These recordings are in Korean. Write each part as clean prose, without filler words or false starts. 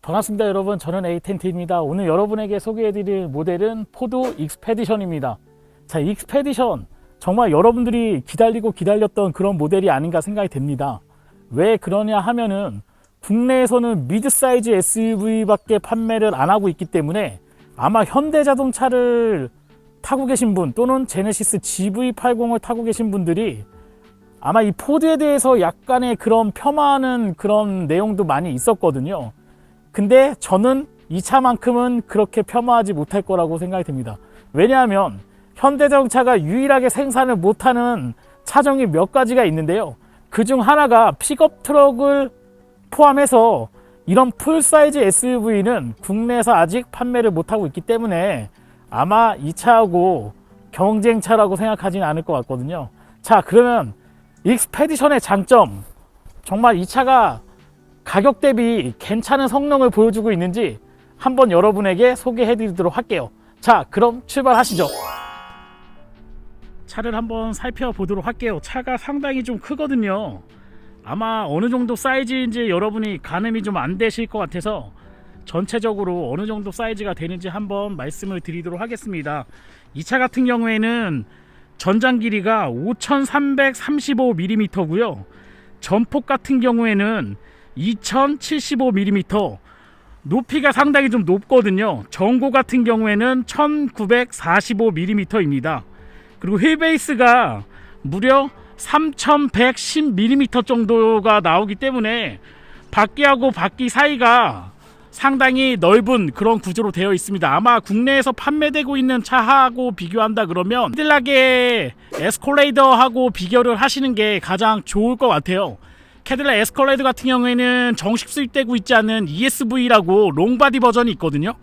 반갑습니다 여러분, 저는 에이텐트입니다. 오늘 여러분에게 소개해드릴 모델은 포드 익스페디션입니다. 자, 익스페디션 정말 여러분들이 기다렸던 그런 모델이 아닌가 생각이 됩니다. 왜 그러냐 하면은 국내에서는 미드사이즈 SUV밖에 판매를 안 하고 있기 때문에 아마 현대자동차를 타고 계신 분 또는 제네시스 GV80을 타고 계신 분들이 아마 이 포드에 대해서 약간의 그런 폄하하는 그런 내용도 많이 있었거든요. 근데 저는 이 차만큼은 그렇게 폄하하지 못할 거라고 생각이 듭니다. 왜냐하면 현대자동차가 유일하게 생산을 못하는 차종이 몇 가지가 있는데요. 그중 하나가 픽업 트럭을 포함해서 이런 풀사이즈 SUV는 국내에서 아직 판매를 못하고 있기 때문에 아마 이 차하고 경쟁차라고 생각하지는 않을 것 같거든요. 자, 그러면 익스페디션의 장점, 정말 이 차가 가격 대비 괜찮은 성능을 보여주고 있는지 한번 여러분에게 소개해 드리도록 할게요. 자, 그럼 출발하시죠. 차를 한번 살펴보도록 할게요. 차가 상당히 좀 크거든요. 아마 어느 정도 사이즈인지 여러분이 가늠이 좀 안 되실 것 같아서 전체적으로 어느 정도 사이즈가 되는지 한번 말씀을 드리도록 하겠습니다. 이 차 같은 경우에는 전장 길이가 5335mm고요. 전폭 같은 경우에는 2075mm, 높이가 상당히 좀 높거든요. 전고 같은 경우에는 1945mm입니다. 그리고 휠베이스가 무려 3110mm 정도가 나오기 때문에 바퀴하고 바퀴 사이가 상당히 넓은 그런 구조로 되어 있습니다. 아마 국내에서 판매되고 있는 차하고 비교한다 그러면 캐딜락의 에스컬레이더하고 비교를 하시는 게 가장 좋을 것 같아요. 캐딜락 에스컬레이더 같은 경우에는 정식 수입되고 있지 않은 ESV라고 롱바디 버전이 있거든요.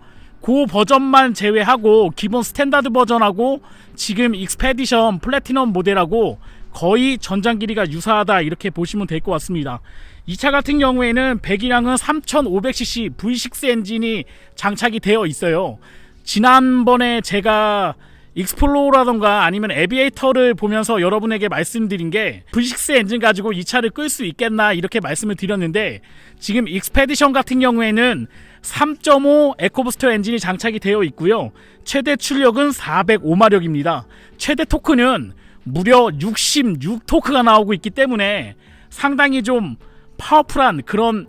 그 버전만 제외하고 기본 스탠다드 버전하고 지금 익스페디션 플래티넘 모델하고 거의 전장 길이가 유사하다, 이렇게 보시면 될 것 같습니다. 이 차 같은 경우에는 배기량은 3500cc V6 엔진이 장착이 되어 있어요. 지난번에 제가 익스플로러라던가 아니면 에비에이터를 보면서 여러분에게 말씀드린 게 V6 엔진 가지고 이 차를 끌 수 있겠나 이렇게 말씀을 드렸는데, 지금 익스페디션 같은 경우에는 3.5 에코부스터 엔진이 장착이 되어 있고요. 최대 출력은 405마력입니다. 최대 토크는 무려 66토크가 나오고 있기 때문에 상당히 좀 파워풀한 그런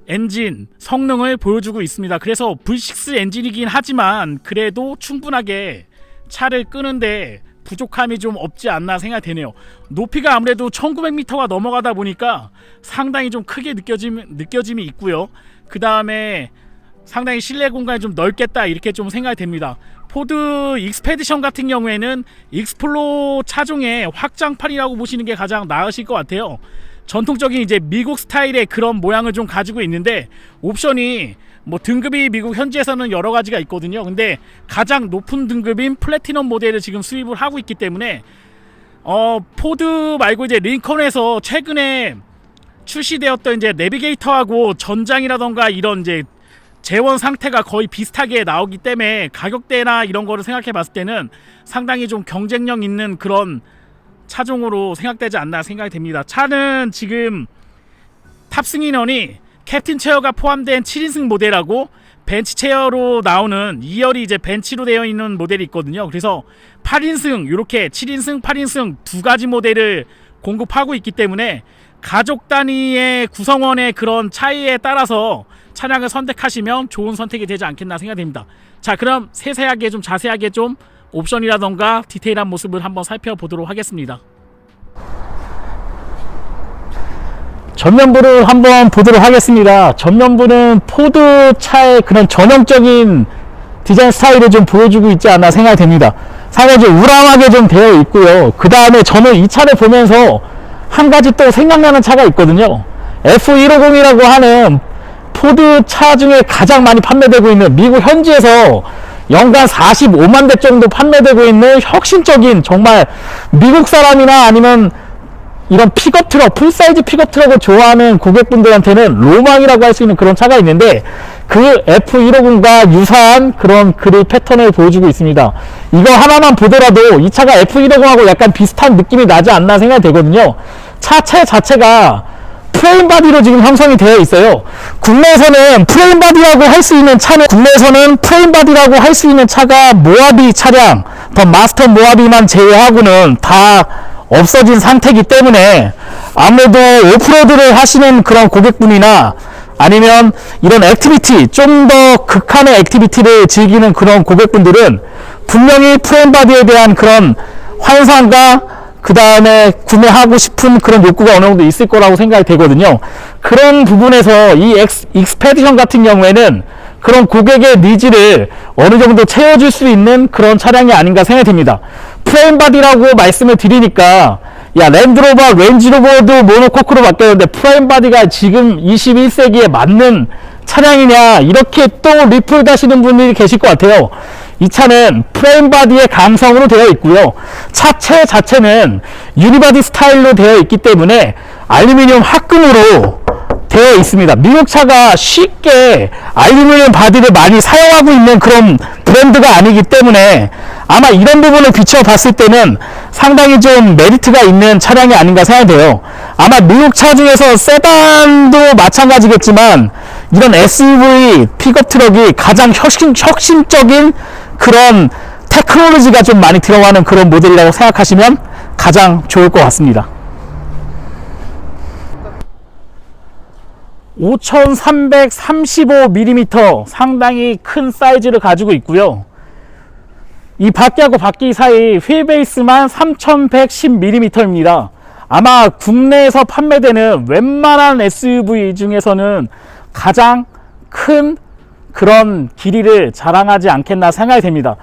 엔진 성능을 보여주고 있습니다. 그래서 V6 엔진이긴 하지만 그래도 충분하게 차를 끄는데 부족함이 좀 없지 않나 생각이 되네요. 높이가 아무래도 1900m가 넘어가다 보니까 상당히 좀 크게 느껴짐이 있고요. 그 다음에 상당히 실내 공간이 좀 넓겠다, 이렇게 좀 생각이 됩니다. 포드 익스페디션 같은 경우에는 익스플로 차종의 확장판이라고 보시는 게 가장 나으실 것 같아요. 전통적인 이제 미국 스타일의 그런 모양을 좀 가지고 있는데, 옵션이 뭐 등급이 미국 현지에서는 여러 가지가 있거든요. 근데 가장 높은 등급인 플래티넘 모델을 지금 수입을 하고 있기 때문에 포드 말고 이제 링컨에서 최근에 출시되었던 이제 내비게이터하고 전장이라던가 이런 이제 재원 상태가 거의 비슷하게 나오기 때문에 가격대나 이런 거를 생각해 봤을 때는 상당히 좀 경쟁력 있는 그런 차종으로 생각되지 않나 생각이 됩니다. 차는 지금 탑승 인원이 캡틴 체어가 포함된 7인승 모델하고 벤치 체어로 나오는 2열이 이제 벤치로 되어 있는 모델이 있거든요. 그래서 8인승, 이렇게 7인승, 8인승 두 가지 모델을 공급하고 있기 때문에 가족 단위의 구성원의 그런 차이에 따라서 차량을 선택하시면 좋은 선택이 되지 않겠나 생각됩니다. 자, 그럼 세세하게 좀 자세하게 좀 옵션이라던가 디테일한 모습을 한번 살펴보도록 하겠습니다. 전면부를 한번 보도록 하겠습니다. 전면부는 포드 차의 그런 전형적인 디자인 스타일을 좀 보여주고 있지 않나 생각이 됩니다. 상당히 좀 우람하게 좀 되어 있고요. 그 다음에 저는 이 차를 보면서 한 가지 또 생각나는 차가 있거든요. F150이라고 하는 포드 차 중에 가장 많이 판매되고 있는, 미국 현지에서 연간 45만 대 정도 판매되고 있는 혁신적인, 정말 미국 사람이나 아니면 이런 픽업 트럭, 풀사이즈 픽업 트럭을 좋아하는 고객분들한테는 로망이라고 할 수 있는 그런 차가 있는데, 그 F150과 유사한 그런 그릴 패턴을 보여주고 있습니다. 이거 하나만 보더라도 이 차가 F150하고 약간 비슷한 느낌이 나지 않나 생각이 되거든요. 차체 자체가 프레임 바디로 지금 형성이 되어 있어요. 국내에서는 프레임 바디라고 할 수 있는 차가 모하비 차량, 더 마스터 모하비만 제외하고는 다 없어진 상태이기 때문에 아무래도 오프로드를 하시는 그런 고객분이나 아니면 이런 액티비티, 좀 더 극한의 액티비티를 즐기는 그런 고객분들은 분명히 프레임 바디에 대한 그런 환상과 그 다음에 구매하고 싶은 그런 욕구가 어느 정도 있을 거라고 생각이 되거든요. 그런 부분에서 이 익스페디션 같은 경우에는 그런 고객의 니즈를 어느 정도 채워줄 수 있는 그런 차량이 아닌가 생각이 됩니다. 프레임 바디라고 말씀을 드리니까 야, 랜드로버, 렌지로버도 모노코크로 바뀌었는데 프레임 바디가 지금 21세기에 맞는 차량이냐, 이렇게 또 리플 다시는 분들이 계실 것 같아요. 이 차는 프레임 바디의 강성으로 되어 있고요. 차체 자체는 유니바디 스타일로 되어 있기 때문에 알루미늄 합금으로 되어 있습니다. 미국 차가 쉽게 알루미늄 바디를 많이 사용하고 있는 그런 브랜드가 아니기 때문에 아마 이런 부분을 비춰봤을 때는 상당히 좀 메리트가 있는 차량이 아닌가 생각돼요. 아마 미국 차 중에서 세단도 마찬가지겠지만 이런 SUV 픽업 트럭이 가장 혁신적인 그런 테크놀로지가 좀 많이 들어가는 그런 모델이라고 생각하시면 가장 좋을 것 같습니다. 5335mm 상당히 큰 사이즈를 가지고 있고요. 이 바퀴하고 바퀴 사이 휠 베이스만 3110mm입니다. 아마 국내에서 판매되는 웬만한 SUV 중에서는 가장 큰 그런 길이를 자랑하지 않겠나 생각이 됩니다.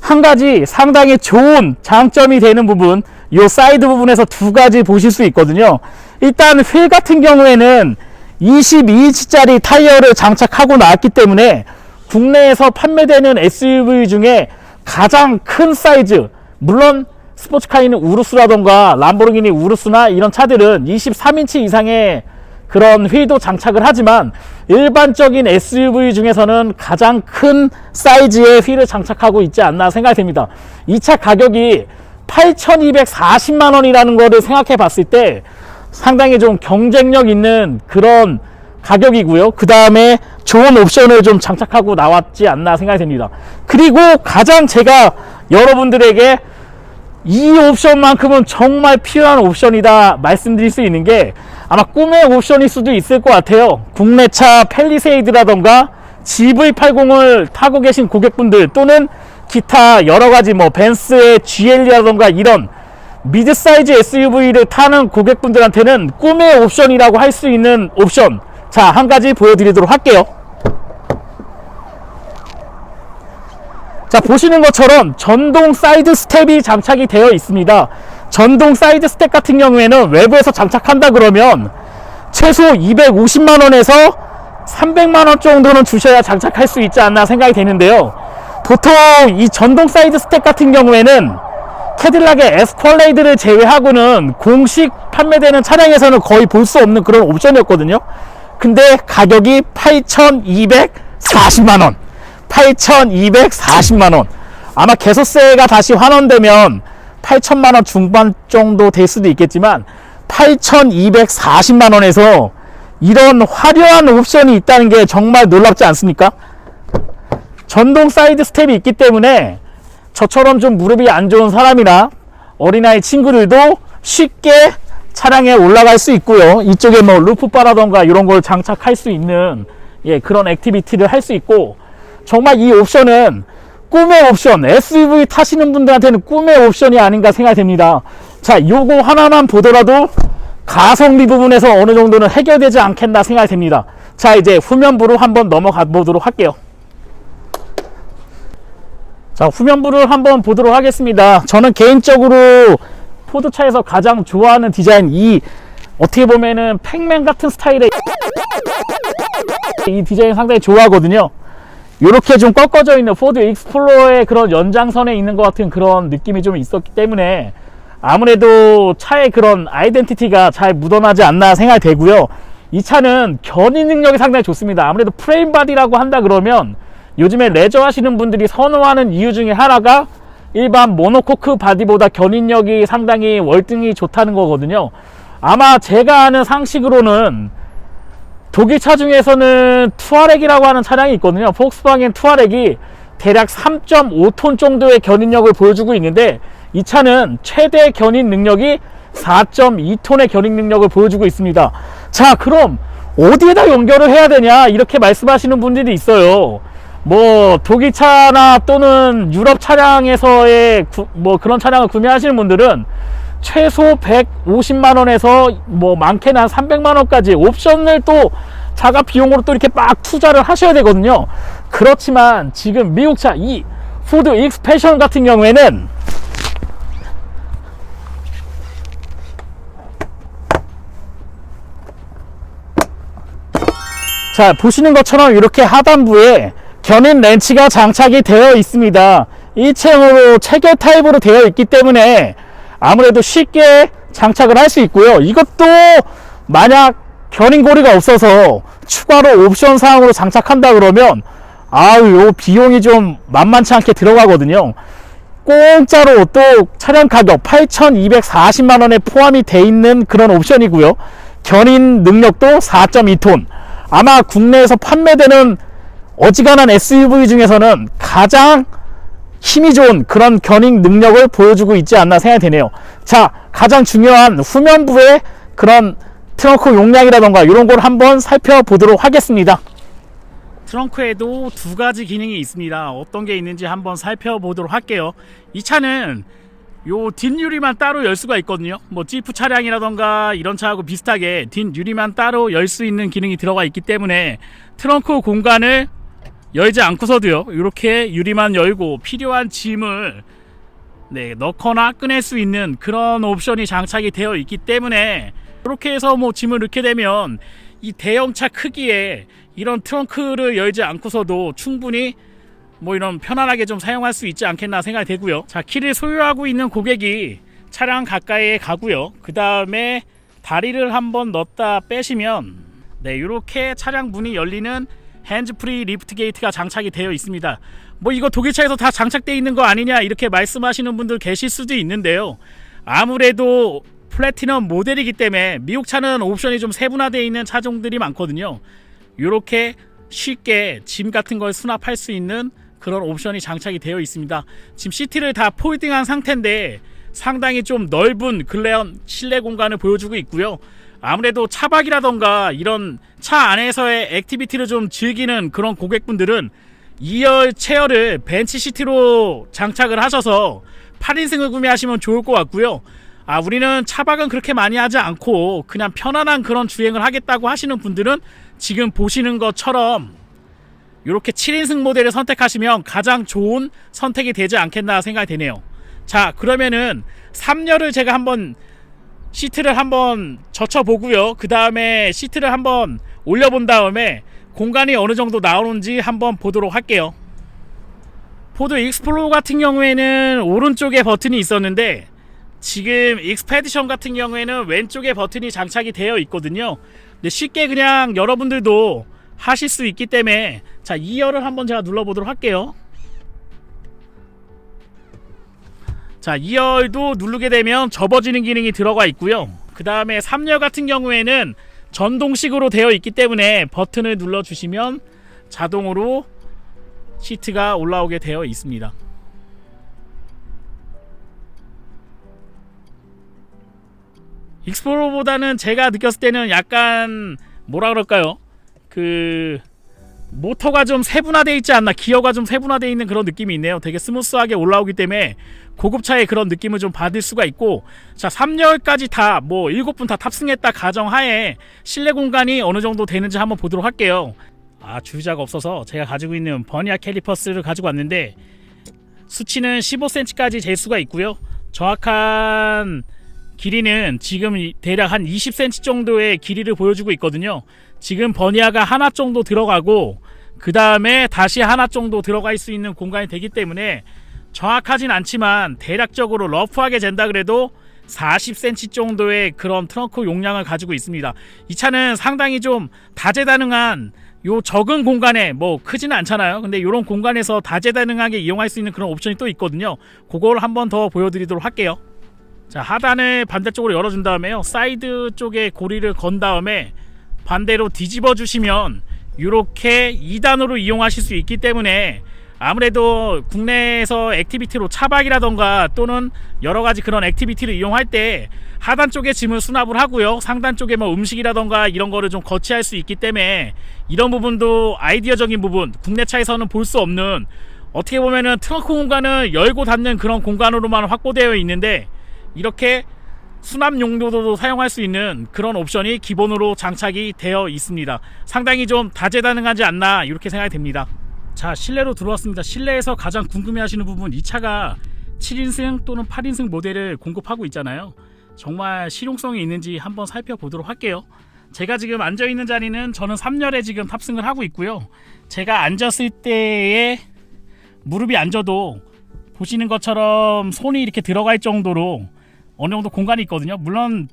한 가지 상당히 좋은 장점이 되는 부분, 이 사이드 부분에서 두 가지 보실 수 있거든요. 일단 휠 같은 경우에는 22인치짜리 타이어를 장착하고 나왔기 때문에 국내에서 판매되는 SUV 중에 가장 큰 사이즈, 물론 스포츠카인 우루스라던가 람보르기니 우루스나 이런 차들은 23인치 이상의 그런 휠도 장착을 하지만 일반적인 SUV 중에서는 가장 큰 사이즈의 휠을 장착하고 있지 않나 생각이 됩니다. 이 차 가격이 8,240만원이라는 거를 생각해 봤을 때 상당히 좀 경쟁력 있는 그런 가격이고요. 그 다음에 좋은 옵션을 좀 장착하고 나왔지 않나 생각이 됩니다. 그리고 가장 제가 여러분들에게 이 옵션만큼은 정말 필요한 옵션이다 말씀드릴 수 있는 게 아마 꿈의 옵션일 수도 있을 것 같아요. 국내차 펠리세이드라던가 GV80을 타고 계신 고객분들 또는 기타 여러가지 뭐 벤츠의 GL이라던가 이런 미드 사이즈 SUV를 타는 고객분들한테는 꿈의 옵션이라고 할 수 있는 옵션, 자, 한 가지 보여드리도록 할게요. 자, 보시는 것처럼 전동 사이드 스텝이 장착이 되어 있습니다. 전동 사이드 스텝 같은 경우에는 외부에서 장착한다 그러면 최소 250만원에서 300만원 정도는 주셔야 장착할 수 있지 않나 생각이 되는데요. 보통 이 전동 사이드 스텝 같은 경우에는 캐딜락의 에스컬레이드를 제외하고는 공식 판매되는 차량에서는 거의 볼 수 없는 그런 옵션이었거든요. 근데 가격이 8,240만원, 8,240만원. 아마 개소세가 다시 환원되면 8천만원 중반 정도 될 수도 있겠지만 8,240만원에서 이런 화려한 옵션이 있다는 게 정말 놀랍지 않습니까? 전동 사이드 스텝이 있기 때문에 저처럼 좀 무릎이 안 좋은 사람이나 어린아이 친구들도 쉽게 차량에 올라갈 수 있고요. 이쪽에 뭐 루프바라던가 이런 걸 장착할 수 있는 그런 액티비티를 할 수 있고, 정말 이 옵션은 꿈의 옵션, SUV 타시는 분들한테는 꿈의 옵션이 아닌가 생각이 됩니다. 자, 요거 하나만 보더라도 가성비 부분에서 어느 정도는 해결되지 않겠나 생각이 됩니다. 자, 이제 후면부로 한번 넘어가 보도록 할게요. 자, 후면부를 한번 보도록 하겠습니다. 저는 개인적으로 포드차에서 가장 좋아하는 디자인, 이 어떻게 보면은 팩맨 같은 스타일의 이 디자인 상당히 좋아하거든요. 이렇게 좀 꺾어져 있는 포드 익스플로러의 그런 연장선에 있는 것 같은 그런 느낌이 좀 있었기 때문에 아무래도 차의 그런 아이덴티티가 잘 묻어나지 않나 생각이 되고요. 이 차는 견인 능력이 상당히 좋습니다. 아무래도 프레임 바디라고 한다 그러면 요즘에 레저 하시는 분들이 선호하는 이유 중에 하나가 일반 모노코크 바디보다 견인력이 상당히 월등히 좋다는 거거든요. 아마 제가 아는 상식으로는 독일차 중에서는 투아렉이라고 하는 차량이 있거든요. 폭스바겐 투아렉이 대략 3.5톤 정도의 견인력을 보여주고 있는데, 이 차는 최대 견인 능력이 4.2톤의 견인 능력을 보여주고 있습니다. 자, 그럼 어디에다 연결을 해야 되냐, 이렇게 말씀하시는 분들이 있어요. 뭐 독일차나 또는 유럽 차량에서의 뭐 그런 차량을 구매하시는 분들은 최소 150만원에서 뭐 많게는 한 300만원까지 옵션을 또 자가 비용으로 또 이렇게 막 투자를 하셔야 되거든요. 그렇지만 지금 미국차 이 포드 익스패션 같은 경우에는 자, 보시는 것처럼 이렇게 하단부에 견인 렌치가 장착이 되어 있습니다. 일체형으로 체결 타입으로 되어 있기 때문에 아무래도 쉽게 장착을 할 수 있고요. 이것도 만약 견인고리가 없어서 추가로 옵션 사항으로 장착한다 그러면 요 비용이 좀 만만치 않게 들어가거든요. 공짜로 또 차량 가격 8,240만원에 포함이 돼 있는 그런 옵션이고요. 견인 능력도 4.2톤. 아마 국내에서 판매되는 어지간한 SUV 중에서는 가장 힘이 좋은 그런 견인 능력을 보여주고 있지 않나 생각이 되네요. 자, 가장 중요한 후면부의 그런 트렁크 용량이라던가 이런 걸 한번 살펴보도록 하겠습니다. 트렁크에도 두 가지 기능이 있습니다. 어떤 게 있는지 한번 살펴보도록 할게요. 이 차는 요 뒷유리만 따로 열 수가 있거든요. 뭐 지프 차량이라던가 이런 차하고 비슷하게 뒷유리만 따로 열 수 있는 기능이 들어가 있기 때문에 트렁크 공간을 열지 않고서도요, 이렇게 유리만 열고 필요한 짐을 넣거나 꺼낼 수 있는 그런 옵션이 장착이 되어 있기 때문에, 이렇게 해서 뭐 짐을 넣게 되면 이 대형차 크기에 이런 트렁크를 열지 않고서도 충분히 뭐 이런 편안하게 좀 사용할 수 있지 않겠나 생각이 되고요. 자, 키를 소유하고 있는 고객이 차량 가까이에 가고요, 그 다음에 다리를 한번 넣었다 빼시면 이렇게 차량 문이 열리는 핸즈프리 리프트 게이트가 장착이 되어 있습니다. 뭐 이거 독일차에서 다 장착되어 있는 거 아니냐 이렇게 말씀하시는 분들 계실 수도 있는데요, 아무래도 플래티넘 모델이기 때문에 미국 차는 옵션이 좀 세분화되어 있는 차종들이 많거든요. 이렇게 쉽게 짐 같은 걸 수납할 수 있는 그런 옵션이 장착이 되어 있습니다. 지금 시트를 다 폴딩한 상태인데 상당히 좀 넓은 글레언 실내 공간을 보여주고 있고요. 아무래도 차박이라던가 이런 차 안에서의 액티비티를 좀 즐기는 그런 고객분들은 2열 체어를 벤치 시트로 장착을 하셔서 8인승을 구매하시면 좋을 것 같고요. 우리는 차박은 그렇게 많이 하지 않고 그냥 편안한 그런 주행을 하겠다고 하시는 분들은 지금 보시는 것처럼 이렇게 7인승 모델을 선택하시면 가장 좋은 선택이 되지 않겠나 생각이 되네요. 자, 그러면은 3열을 제가 한번 시트를 한번 젖혀보고요, 그 다음에 시트를 한번 올려본 다음에 공간이 어느 정도 나오는지 한번 보도록 할게요. 포드 익스플로러 같은 경우에는 오른쪽에 버튼이 있었는데 지금 익스페디션 같은 경우에는 왼쪽에 버튼이 장착이 되어 있거든요. 근데 쉽게 그냥 여러분들도 하실 수 있기 때문에, 자, 2열을 한번 제가 눌러보도록 할게요. 자, 2열도 누르게 되면 접어지는 기능이 들어가 있고요. 그 다음에 3열 같은 경우에는 전동식으로 되어 있기 때문에 버튼을 눌러주시면 자동으로 시트가 올라오게 되어 있습니다. 익스플로러보다는 제가 느꼈을 때는 약간 뭐라 그럴까요, 모터가 좀 세분화되어 있지 않나, 기어가 좀 세분화되어 있는 그런 느낌이 있네요. 되게 스무스하게 올라오기 때문에 고급차의 그런 느낌을 좀 받을 수가 있고, 자, 3열까지 다 뭐 7분 다 탑승했다 가정하에 실내 공간이 어느 정도 되는지 한번 보도록 할게요. 주유자가 없어서 제가 가지고 있는 버니아 캘리퍼스를 가지고 왔는데 수치는 15cm까지 잴 수가 있고요. 정확한 길이는 지금 대략 한 20cm 정도의 길이를 보여주고 있거든요. 지금 버니아가 하나 정도 들어가고 그 다음에 다시 하나 정도 들어갈 수 있는 공간이 되기 때문에 정확하진 않지만 대략적으로 러프하게 잰다 그래도 40cm 정도의 그런 트렁크 용량을 가지고 있습니다. 이 차는 상당히 좀 다재다능한, 요 적은 공간에 뭐 크지는 않잖아요. 근데 이런 공간에서 다재다능하게 이용할 수 있는 그런 옵션이 또 있거든요. 그걸 한번 더 보여드리도록 할게요. 자, 하단을 반대쪽으로 열어준 다음에요, 사이드 쪽에 고리를 건 다음에 반대로 뒤집어 주시면 이렇게 2단으로 이용하실 수 있기 때문에 아무래도 국내에서 액티비티로 차박이라던가 또는 여러가지 그런 액티비티를 이용할 때 하단 쪽에 짐을 수납을 하고요, 상단 쪽에 뭐 음식이라던가 이런 거를 좀 거치할 수 있기 때문에 이런 부분도 아이디어적인 부분, 국내 차에서는 볼 수 없는, 어떻게 보면은 트렁크 공간을 열고 닫는 그런 공간으로만 확보되어 있는데 이렇게 수납 용도도 사용할 수 있는 그런 옵션이 기본으로 장착이 되어 있습니다. 상당히 좀 다재다능하지 않나 이렇게 생각이 됩니다. 자, 실내로 들어왔습니다. 실내에서 가장 궁금해 하시는 부분, 이 차가 7인승 또는 8인승 모델을 공급하고 있잖아요. 정말 실용성이 있는지 한번 살펴보도록 할게요. 제가 지금 앉아있는 자리는 저는 3열에 지금 탑승을 하고 있고요, 제가 앉았을 때에 무릎이 앉아도 보시는 것처럼 손이 이렇게 들어갈 정도로 어느 정도 공간이 있거든요. 물론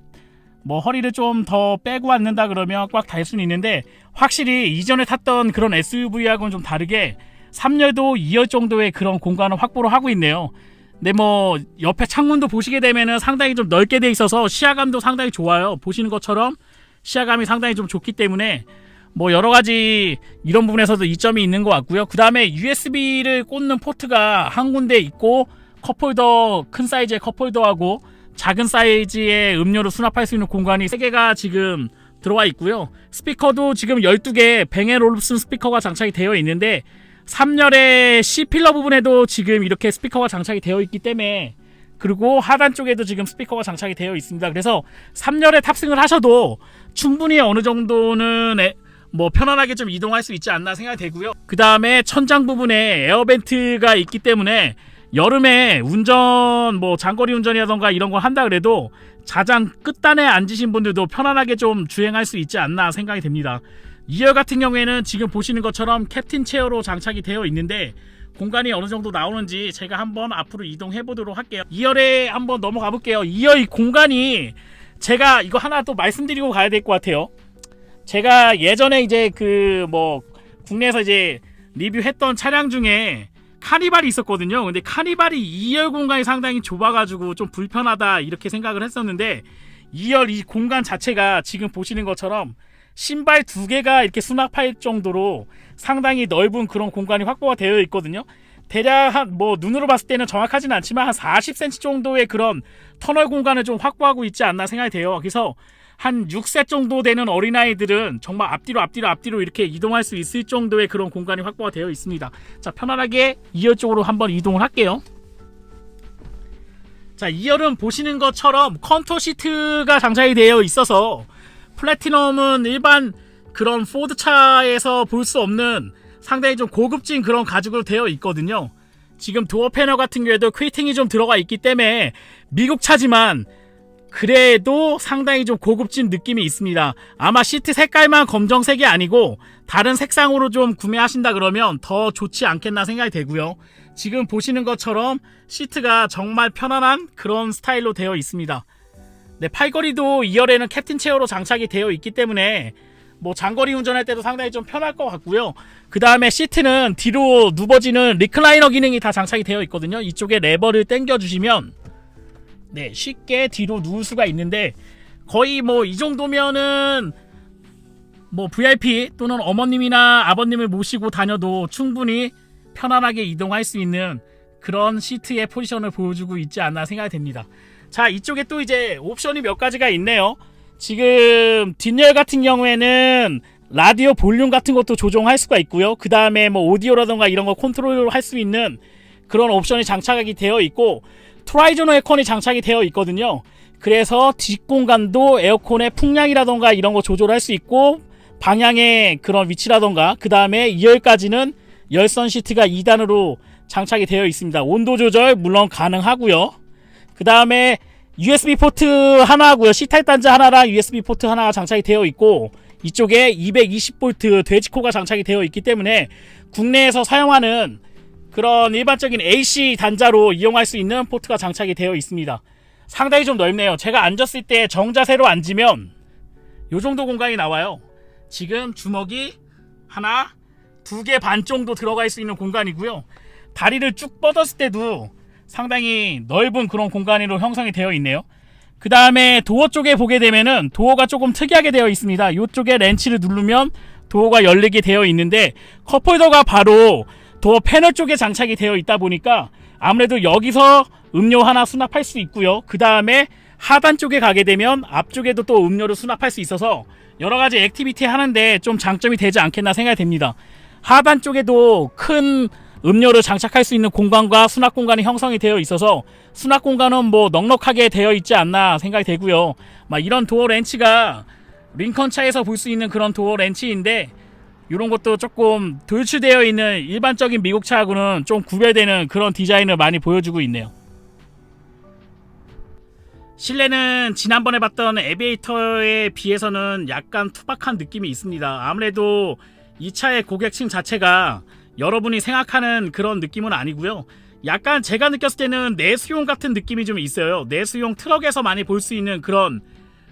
뭐 허리를 좀 더 빼고 앉는다 그러면 꽉 달 수는 있는데, 확실히 이전에 탔던 그런 SUV하고는 좀 다르게 3열도 2열 정도의 그런 공간을 확보를 하고 있네요. 근데 뭐 옆에 창문도 보시게 되면은 상당히 좀 넓게 돼 있어서 시야감도 상당히 좋아요. 보시는 것처럼 시야감이 상당히 좀 좋기 때문에 뭐 여러가지 이런 부분에서도 이점이 있는 것 같고요. 그 다음에 USB를 꽂는 포트가 한 군데 있고, 컵홀더, 큰 사이즈의 컵홀더하고 작은 사이즈의 음료를 수납할 수 있는 공간이 3개가 지금 들어와 있고요. 스피커도 지금 12개 뱅앤올uf슨 스피커가 장착이 되어 있는데 3열의 C필러 부분에도 지금 이렇게 스피커가 장착이 되어 있기 때문에, 그리고 하단 쪽에도 지금 스피커가 장착이 되어 있습니다. 그래서 3열에 탑승을 하셔도 충분히 어느 정도는 뭐 편안하게 좀 이동할 수 있지 않나 생각이 되고요. 그 다음에 천장 부분에 에어벤트가 있기 때문에 여름에 운전, 뭐 장거리 운전이라던가 이런 걸 한다 그래도 자장 끝단에 앉으신 분들도 편안하게 좀 주행할 수 있지 않나 생각이 됩니다. 2열 같은 경우에는 지금 보시는 것처럼 캡틴 체어로 장착이 되어 있는데 공간이 어느 정도 나오는지 제가 한번 앞으로 이동해 보도록 할게요. 2열에 한번 넘어가 볼게요. 2열 공간이, 제가 이거 하나 또 말씀드리고 가야 될 것 같아요. 제가 예전에 이제 그 뭐 국내에서 이제 리뷰했던 차량 중에 카니발이 있었거든요. 근데 카니발이 2열 공간이 상당히 좁아가지고 좀 불편하다 이렇게 생각을 했었는데, 2열 이 공간 자체가 지금 보시는 것처럼 신발 2개가 이렇게 수납할 정도로 상당히 넓은 그런 공간이 확보가 되어 있거든요. 대략 한 뭐 눈으로 봤을 때는 정확하진 않지만 한 40cm 정도의 그런 터널 공간을 좀 확보하고 있지 않나 생각이 돼요. 그래서 한 6세 정도 되는 어린아이들은 정말 앞뒤로 이렇게 이동할 수 있을 정도의 그런 공간이 확보가 되어 있습니다. 자, 편안하게 2열 쪽으로 한번 이동을 할게요. 자, 2열은 보시는 것처럼 컨투어 시트가 장착이 되어 있어서 플래티넘은 일반 그런 포드 차에서 볼 수 없는 상당히 좀 고급진 그런 가죽으로 되어 있거든요. 지금 도어 패널 같은 경우에도 퀼팅이 좀 들어가 있기 때문에 미국 차지만 그래도 상당히 좀 고급진 느낌이 있습니다. 아마 시트 색깔만 검정색이 아니고 다른 색상으로 좀 구매하신다 그러면 더 좋지 않겠나 생각이 되고요. 지금 보시는 것처럼 시트가 정말 편안한 그런 스타일로 되어 있습니다. 네, 팔걸이도 2열에는 캡틴 체어로 장착이 되어 있기 때문에 뭐 장거리 운전할 때도 상당히 좀 편할 것 같고요. 그 다음에 시트는 뒤로 누워지는 리클라이너 기능이 다 장착이 되어 있거든요. 이쪽에 레버를 당겨 주시면 네, 쉽게 뒤로 누울 수가 있는데, 거의 뭐 이 정도면은 뭐 VIP 또는 어머님이나 아버님을 모시고 다녀도 충분히 편안하게 이동할 수 있는 그런 시트의 포지션을 보여주고 있지 않나 생각이 됩니다. 자, 이쪽에 또 이제 옵션이 몇 가지가 있네요. 지금 뒷열 같은 경우에는 라디오 볼륨 같은 것도 조정할 수가 있고요. 그 다음에 뭐 오디오라던가 이런 거 컨트롤할 수 있는 그런 옵션이 장착이 되어 있고, 트라이존 에어컨이 장착이 되어 있거든요. 그래서 뒷공간도 에어컨의 풍량이라던가 이런 거 조절할 수 있고, 방향의 그런 위치라던가, 그 다음에 2열까지는 열선 시트가 2단으로 장착이 되어 있습니다. 온도 조절 물론 가능하고요. 그 다음에 USB 포트 하나 하고요. C타입 단자 하나랑 USB 포트 하나가 장착이 되어 있고, 이쪽에 220V 돼지코가 장착이 되어 있기 때문에 국내에서 사용하는 그런 일반적인 AC 단자로 이용할 수 있는 포트가 장착이 되어 있습니다. 상당히 좀 넓네요. 제가 앉았을 때 정자세로 앉으면 요 정도 공간이 나와요. 지금 주먹이 하나, 2개 반 정도 들어갈 수 있는 공간이고요. 다리를 쭉 뻗었을 때도 상당히 넓은 그런 공간으로 형성이 되어 있네요. 그 다음에 도어 쪽에 보게 되면은 도어가 조금 특이하게 되어 있습니다. 이쪽에 렌치를 누르면 도어가 열리게 되어 있는데 컵홀더가 바로 도어 패널 쪽에 장착이 되어 있다 보니까 아무래도 여기서 음료 하나 수납할 수 있고요. 그 다음에 하단 쪽에 가게 되면 앞쪽에도 또 음료를 수납할 수 있어서 여러가지 액티비티 하는데 좀 장점이 되지 않겠나 생각이 됩니다. 하단 쪽에도 큰 음료를 장착할 수 있는 공간과 수납 공간이 형성이 되어 있어서 수납 공간은 뭐 넉넉하게 되어 있지 않나 생각이 되고요. 막 이런 도어 렌치가 링컨 차에서 볼 수 있는 그런 도어 렌치인데 이런 것도 조금 돌출되어 있는 일반적인 미국 차하고는 좀 구별되는 그런 디자인을 많이 보여주고 있네요. 실내는 지난번에 봤던 에비에이터에 비해서는 약간 투박한 느낌이 있습니다. 아무래도 이 차의 고객층 자체가 여러분이 생각하는 그런 느낌은 아니고요. 약간 제가 느꼈을 때는 내수용 같은 느낌이 좀 있어요. 내수용 트럭에서 많이 볼 수 있는 그런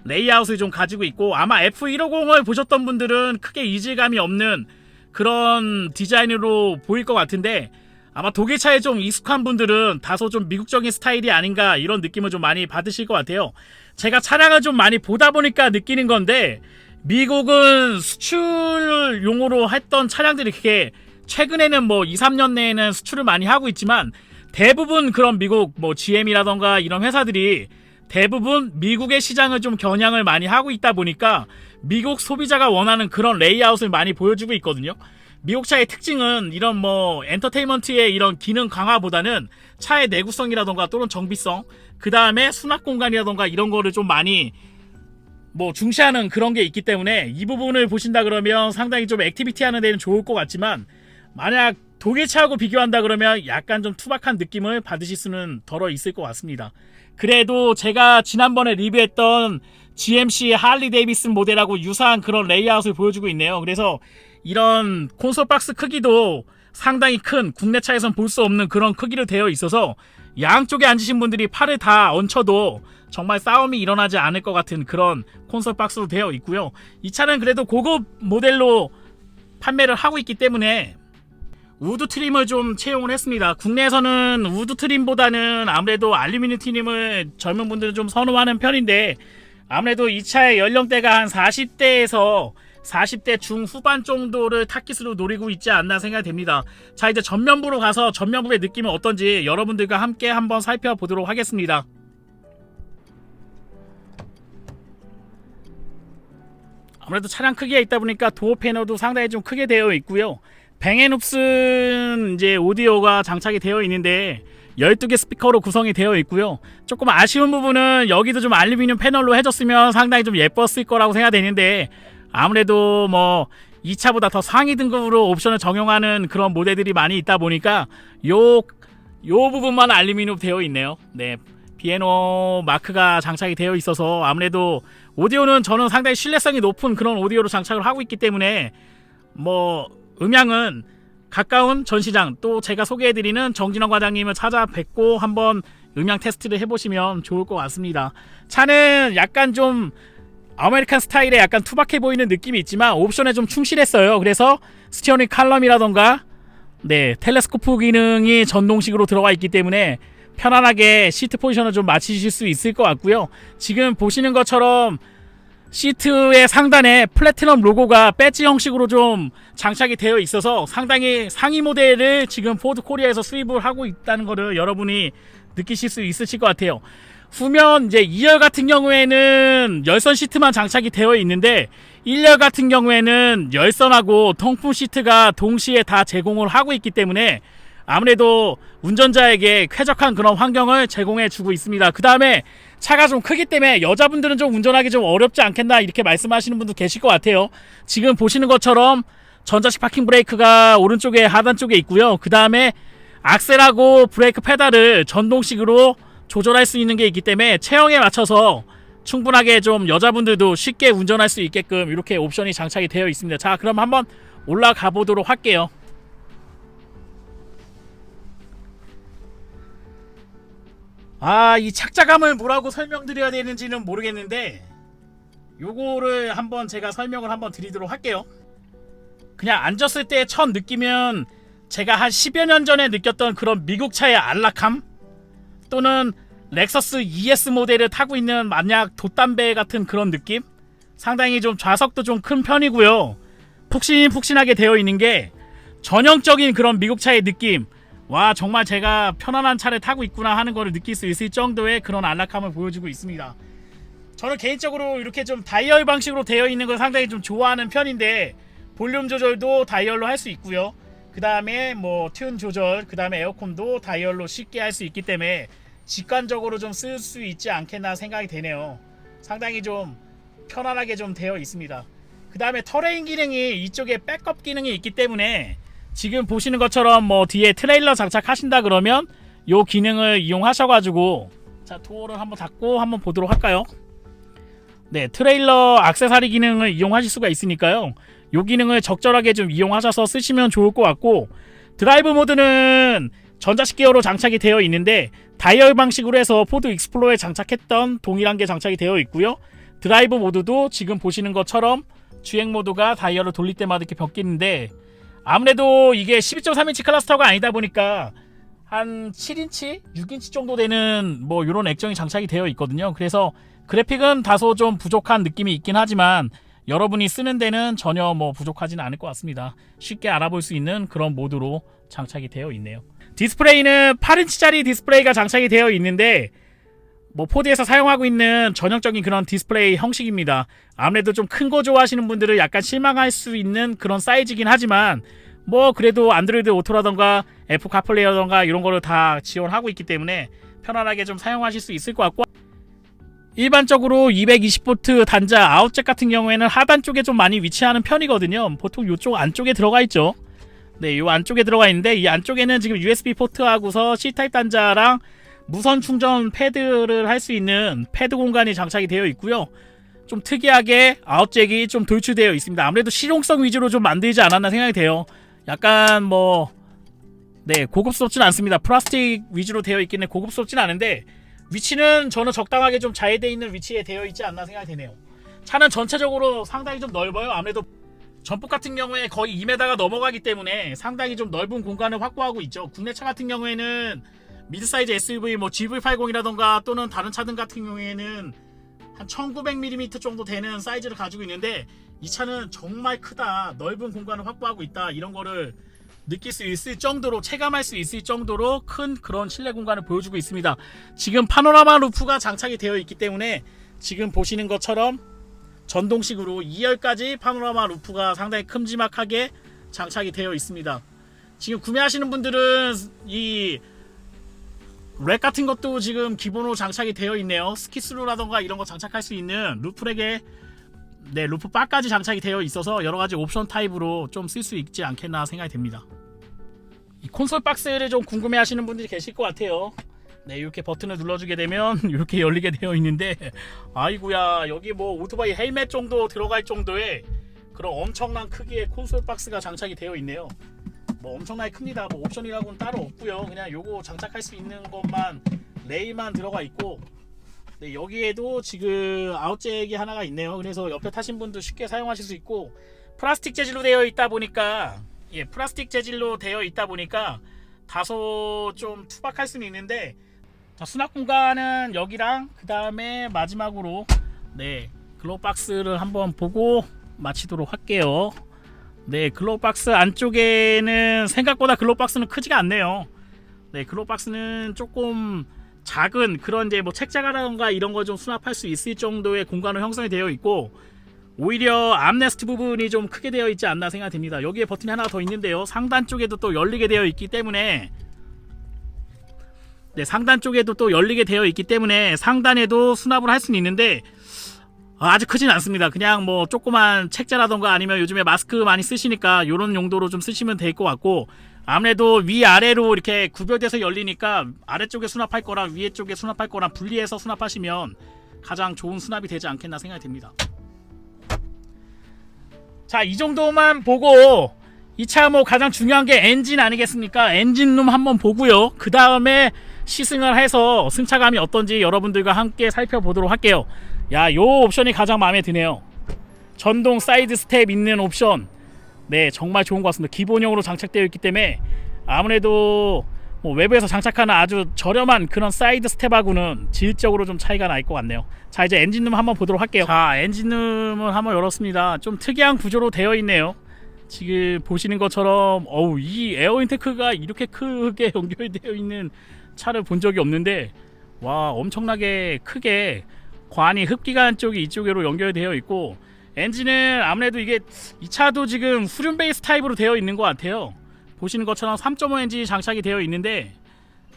레이아웃을 좀 가지고 있고 아마 F150을 보셨던 분들은 크게 이질감이 없는 그런 디자인으로 보일 것 같은데 아마 독일차에 좀 익숙한 분들은 다소 좀 미국적인 스타일이 아닌가 이런 느낌을 좀 많이 받으실 것 같아요. 제가 차량을 좀 많이 보다 보니까 느끼는 건데 미국은 수출용으로 했던 차량들이 그게 최근에는 뭐 2, 3년 내에는 수출을 많이 하고 있지만 대부분 그런 미국 뭐 GM이라던가 이런 회사들이 대부분 미국의 시장을 좀 겨냥을 많이 하고 있다 보니까 미국 소비자가 원하는 그런 레이아웃을 많이 보여주고 있거든요. 미국 차의 특징은 이런 뭐 엔터테인먼트의 이런 기능 강화보다는 차의 내구성이라던가 또는 정비성, 그 다음에 수납 공간이라던가 이런 거를 좀 많이 뭐 중시하는 그런 게 있기 때문에 이 부분을 보신다 그러면 상당히 좀 액티비티 하는 데는 좋을 것 같지만 만약 독일차하고 비교한다 그러면 약간 좀 투박한 느낌을 받으실 수는 덜어 있을 것 같습니다. 그래도 제가 지난번에 리뷰했던 GMC 할리 데이비슨 모델하고 유사한 그런 레이아웃을 보여주고 있네요. 그래서 이런 콘솔 박스 크기도 상당히 큰 국내 차에선 볼 수 없는 그런 크기로 되어 있어서 양쪽에 앉으신 분들이 팔을 다 얹혀도 정말 싸움이 일어나지 않을 것 같은 그런 콘솔 박스로 되어 있고요. 이 차는 그래도 고급 모델로 판매를 하고 있기 때문에 우드 트림을 좀 채용을 했습니다. 국내에서는 우드 트림보다는 아무래도 알루미늄 트림을 젊은 분들은 좀 선호하는 편인데 아무래도 이 차의 연령대가 한 40대에서 40대 중후반 정도를 타깃으로 노리고 있지 않나 생각이 됩니다. 자, 이제 전면부로 가서 전면부의 느낌은 어떤지 여러분들과 함께 한번 살펴보도록 하겠습니다. 아무래도 차량 크기가 있다 보니까 도어 패널도 상당히 좀 크게 되어 있고요. 뱅앤옵슨 이제 오디오가 장착이 되어 있는데 12개 스피커로 구성이 되어 있고요. 조금 아쉬운 부분은 여기도 좀 알루미늄 패널로 해줬으면 상당히 좀 예뻤을 거라고 생각되는데 아무래도 뭐 이 차보다 더 상위 등급으로 옵션을 적용하는 그런 모델들이 많이 있다 보니까 요 부분만 알루미늄 되어 있네요. 네, 비에노 마크가 장착이 되어 있어서 아무래도 오디오는 저는 상당히 신뢰성이 높은 그런 오디오로 장착을 하고 있기 때문에 뭐 음향은 가까운 전시장 또 제가 소개해드리는 정진원 과장님을 찾아뵙고 한번 음향 테스트를 해보시면 좋을 것 같습니다. 차는 약간 좀 아메리칸 스타일의 약간 투박해 보이는 느낌이 있지만 옵션에 좀 충실했어요. 그래서 스티어링 칼럼이라던가 네, 텔레스코프 기능이 전동식으로 들어가 있기 때문에 편안하게 시트 포지션을 좀 맞추실 수 있을 것 같고요. 지금 보시는 것처럼 시트의 상단에 플래티넘 로고가 배지 형식으로 좀 장착이 되어 있어서 상당히 상위 모델을 지금 포드 코리아에서 수입을 하고 있다는 것을 여러분이 느끼실 수 있으실 것 같아요. 후면 이제 2열 같은 경우에는 열선 시트만 장착이 되어 있는데 1열 같은 경우에는 열선하고 통풍 시트가 동시에 다 제공을 하고 있기 때문에 아무래도 운전자에게 쾌적한 그런 환경을 제공해 주고 있습니다. 그 다음에 차가 좀 크기 때문에 여자분들은 좀 운전하기 좀 어렵지 않겠나 이렇게 말씀하시는 분도 계실 것 같아요. 지금 보시는 것처럼 전자식 파킹 브레이크가 오른쪽에 하단 쪽에 있고요. 그 다음에 악셀하고 브레이크 페달을 전동식으로 조절할 수 있는 게 있기 때문에 체형에 맞춰서 충분하게 좀 여자분들도 쉽게 운전할 수 있게끔 이렇게 옵션이 장착이 되어 있습니다. 자, 그럼 한번 올라가 보도록 할게요. 이 착자감을 뭐라고 설명드려야 되는지는 모르겠는데 요거를 한번 제가 설명을 한번 드리도록 할게요. 그냥 앉았을 때 첫 느낌은 제가 한 10여 년 전에 느꼈던 그런 미국 차의 안락함, 또는 렉서스 ES 모델을 타고 있는 만약 돛담배 같은 그런 느낌? 상당히 좀 좌석도 좀 큰 편이고요. 푹신푹신하게 되어 있는 게 전형적인 그런 미국 차의 느낌. 와, 정말 제가 편안한 차를 타고 있구나 하는 거를 느낄 수 있을 정도의 그런 안락함을 보여주고 있습니다. 저는 개인적으로 이렇게 좀 다이얼 방식으로 되어 있는 걸 상당히 좀 좋아하는 편인데, 볼륨 조절도 다이얼로 할 수 있고요. 그 다음에 뭐 튠 조절, 그 다음에 에어컨도 다이얼로 쉽게 할 수 있기 때문에 직관적으로 좀 쓸 수 있지 않겠나 생각이 되네요. 상당히 좀 편안하게 좀 되어 있습니다. 그 다음에 터레인 기능이 이쪽에 백업 기능이 있기 때문에 지금 보시는 것처럼 뭐 뒤에 트레일러 장착하신다 그러면 요 기능을 이용하셔가지고, 자, 도어를 한번 닫고 한번 보도록 할까요? 네, 트레일러 액세서리 기능을 이용하실 수가 있으니까요. 요 기능을 적절하게 좀 이용하셔서 쓰시면 좋을 것 같고, 드라이브 모드는 전자식 기어로 장착이 되어 있는데 다이얼 방식으로 해서 포드 익스플로러에 장착했던 동일한 게 장착이 되어 있고요. 드라이브 모드도 지금 보시는 것처럼 주행 모드가 다이얼을 돌릴 때마다 이렇게 바뀌는데, 아무래도 이게 12.3인치 클러스터가 아니다 보니까 한 7인치, 6인치 정도 되는 뭐 이런 액정이 장착이 되어 있거든요. 그래서 그래픽은 다소 좀 부족한 느낌이 있긴 하지만 여러분이 쓰는 데는 전혀 뭐 부족하지는 않을 것 같습니다. 쉽게 알아볼 수 있는 그런 모드로 장착이 되어 있네요. 디스플레이는 8인치짜리 디스플레이가 장착이 되어 있는데, 뭐 포드에서 사용하고 있는 전형적인 그런 디스플레이 형식입니다. 아무래도 좀 큰 거 좋아하시는 분들은 약간 실망할 수 있는 그런 사이즈긴 하지만, 뭐 그래도 안드로이드 오토라던가 애플 카플레이라던가 이런 거를 다 지원하고 있기 때문에 편안하게 좀 사용하실 수 있을 것 같고, 일반적으로 220V 단자 아웃잭 같은 경우에는 하단 쪽에 좀 많이 위치하는 편이거든요. 보통 이쪽 안쪽에 들어가 있죠. 네, 이 안쪽에 들어가 있는데, 이 안쪽에는 지금 USB 포트하고서 C타입 단자랑 무선 충전 패드를 할 수 있는 패드 공간이 장착이 되어 있고요. 좀 특이하게 아웃잭이 좀 돌출되어 있습니다. 아무래도 실용성 위주로 좀 만들지 않았나 생각이 돼요. 약간 뭐, 네, 고급스럽진 않습니다. 플라스틱 위주로 되어 있긴 해 고급스럽진 않은데, 위치는 저는 적당하게 좀 잘 되어 있는 위치에 되어 있지 않나 생각이 되네요. 차는 전체적으로 상당히 좀 넓어요. 아무래도 전폭 같은 경우에 거의 2m가 넘어가기 때문에 상당히 좀 넓은 공간을 확보하고 있죠. 국내 차 같은 경우에는 미드사이즈 SUV 뭐 GV80이라던가 또는 다른 차들 같은 경우에는 한 1900mm 정도 되는 사이즈를 가지고 있는데, 이 차는 정말 크다, 넓은 공간을 확보하고 있다, 이런 거를 느낄 수 있을 정도로, 체감할 수 있을 정도로 큰 그런 실내 공간을 보여주고 있습니다. 지금 파노라마 루프가 장착이 되어 있기 때문에 지금 보시는 것처럼 전동식으로 2열까지 파노라마 루프가 상당히 큼지막하게 장착이 되어 있습니다. 지금 구매하시는 분들은 이 렉 같은 것도 지금 기본으로 장착이 되어 있네요. 스키스루라던가 이런 거 장착할 수 있는 루프렉에, 네, 루프 바까지 장착이 되어 있어서 여러가지 옵션 타입으로 좀 쓸 수 있지 않겠나 생각이 됩니다. 이 콘솔 박스를 좀 궁금해 하시는 분들이 계실 것 같아요. 네, 이렇게 버튼을 눌러주게 되면 이렇게 열리게 되어 있는데, 아이구야, 여기 뭐 오토바이 헬멧 정도 들어갈 정도의 그런 엄청난 크기의 콘솔 박스가 장착이 되어 있네요. 뭐 엄청나게 큽니다. 뭐 옵션이라고는 따로 없고요. 그냥 요거 장착할 수 있는 것만, 레일만 들어가 있고, 네, 여기에도 지금 아웃잭이 하나가 있네요. 그래서 옆에 타신 분도 쉽게 사용하실 수 있고, 플라스틱 재질로 되어 있다 보니까, 예, 플라스틱 재질로 되어 있다 보니까 다소 좀 투박할 수는 있는데, 자, 수납 공간은 여기랑 그 다음에 마지막으로, 네, 글로우박스를 한번 보고 마치도록 할게요. 네, 글로우박스 안쪽에는 생각보다 글로우박스는 크지가 않네요. 네, 글로우박스는 조금 작은 그런 이제 뭐 책자가라던가 이런 거 좀 수납할 수 있을 정도의 공간으로 형성이 되어 있고, 오히려 암레스트 부분이 좀 크게 되어 있지 않나 생각이 듭니다. 여기에 버튼이 하나 더 있는데요, 상단 쪽에도 또 열리게 되어 있기 때문에, 네, 상단 쪽에도 또 열리게 되어 있기 때문에 상단에도 수납을 할 수는 있는데, 아주 크진 않습니다. 그냥 뭐 조그만 책자라던가 아니면 요즘에 마스크 많이 쓰시니까 요런 용도로 좀 쓰시면 될 것 같고, 아무래도 위아래로 이렇게 구별돼서 열리니까 아래쪽에 수납할 거랑 위에 쪽에 수납할 거랑 분리해서 수납하시면 가장 좋은 수납이 되지 않겠나 생각이 듭니다. 자, 이 정도만 보고, 이 차 뭐 가장 중요한 게 엔진 아니겠습니까? 엔진룸 한번 보고요, 그 다음에 시승을 해서 승차감이 어떤지 여러분들과 함께 살펴보도록 할게요. 야, 요 옵션이 가장 마음에 드네요. 전동 사이드 스텝 있는 옵션, 네, 정말 좋은 것 같습니다. 기본형으로 장착되어 있기 때문에 아무래도 뭐 외부에서 장착하는 아주 저렴한 그런 사이드 스텝하고는 질적으로 좀 차이가 날 것 같네요. 자, 이제 엔진룸 한번 보도록 할게요. 자, 엔진룸을 한번 열었습니다. 좀 특이한 구조로 되어 있네요. 지금 보시는 것처럼 이 에어 인테크가 이렇게 크게 연결되어 있는 차를 본 적이 없는데, 와, 엄청나게 크게 관이 흡기관 쪽이 이쪽으로 연결되어 있고, 엔진은 아무래도 이 차도 지금 후륜 베이스 타입으로 되어 있는 것 같아요. 보시는 것처럼 3.5 엔진이 장착이 되어 있는데,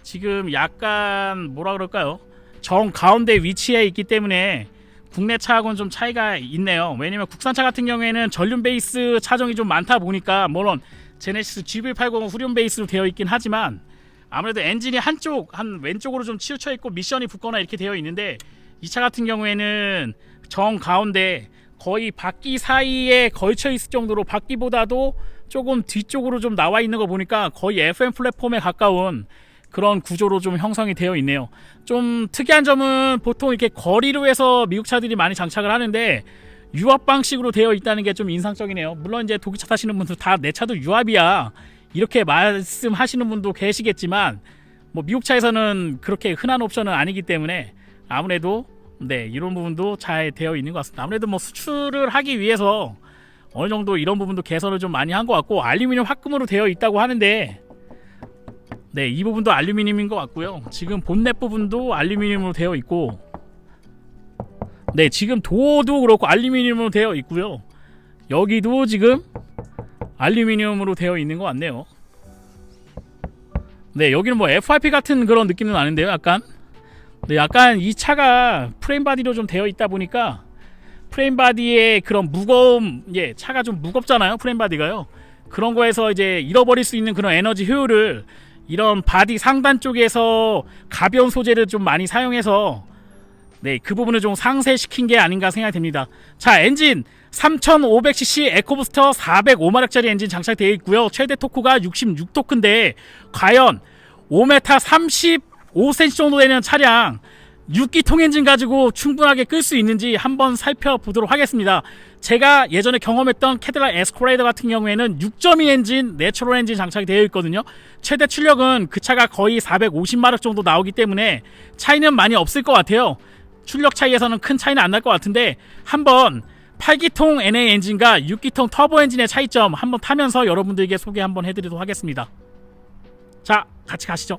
지금 약간 뭐라 그럴까요, 정 가운데 위치에 있기 때문에 국내 차하고는 좀 차이가 있네요. 왜냐면 국산차 같은 경우에는 전륜 베이스 차종이 좀 많다 보니까, 물론 제네시스 GV80 후륜 베이스로 되어 있긴 하지만 아무래도 엔진이 한 왼쪽으로 좀 치우쳐 있고 미션이 붙거나 이렇게 되어 있는데, 이 차 같은 경우에는 정 가운데 거의 바퀴 사이에 걸쳐 있을 정도로, 바퀴보다도 조금 뒤쪽으로 좀 나와 있는 거 보니까 거의 FM 플랫폼에 가까운 그런 구조로 좀 형성이 되어 있네요. 좀 특이한 점은 보통 이렇게 거리로 해서 미국 차들이 많이 장착을 하는데 유압 방식으로 되어 있다는 게 좀 인상적이네요. 물론 이제 독일차 타시는 분들 다 내 차도 유압이야 이렇게 말씀하시는 분도 계시겠지만, 뭐 미국 차에서는 그렇게 흔한 옵션은 아니기 때문에 아무래도 이런 부분도 잘 되어 있는 것 같습니다. 아무래도 뭐 수출을 하기 위해서 어느 정도 이런 부분도 개선을 좀 많이 한 것 같고, 알루미늄 합금으로 되어 있다고 하는데, 이 부분도 알루미늄인 것 같고요. 지금 본넷 부분도 알루미늄으로 되어 있고, 지금 도어도 그렇고 알루미늄으로 되어 있고요. 여기도 지금 알루미늄으로 되어 있는 것 같네요. 여기는 뭐 FRP 같은 그런 느낌은 나는데요, 약간. 약간 이 차가 프레임 바디로 좀 되어 있다 보니까 프레임 바디의 그런 무거움, 차가 좀 무겁잖아요, 프레임 바디가요. 그런 거에서 이제 잃어버릴 수 있는 그런 에너지 효율을 이런 바디 상단 쪽에서 가벼운 소재를 좀 많이 사용해서 그 부분을 좀 상쇄시킨 게 아닌가 생각이 됩니다. 자, 엔진 3500cc 에코부스터 405마력짜리 엔진 장착되어 있고요. 최대 토크가 66토크인데 과연 5m 35cm 정도 되는 차량 6기통 엔진 가지고 충분하게 끌 수 있는지 한번 살펴보도록 하겠습니다. 제가 예전에 경험했던 캐딜락 에스코레이더 같은 경우에는 6.2 엔진, 내추럴 엔진 장착이 되어 있거든요. 최대 출력은 그 차가 거의 450마력 정도 나오기 때문에 차이는 많이 없을 것 같아요. 출력 차이에서는 큰 차이는 안 날 것 같은데, 한번 8기통 NA 엔진과 6기통 터보 엔진의 차이점 한번 타면서 여러분들에게 소개 한번 해드리도록 하겠습니다. 자, 같이 가시죠.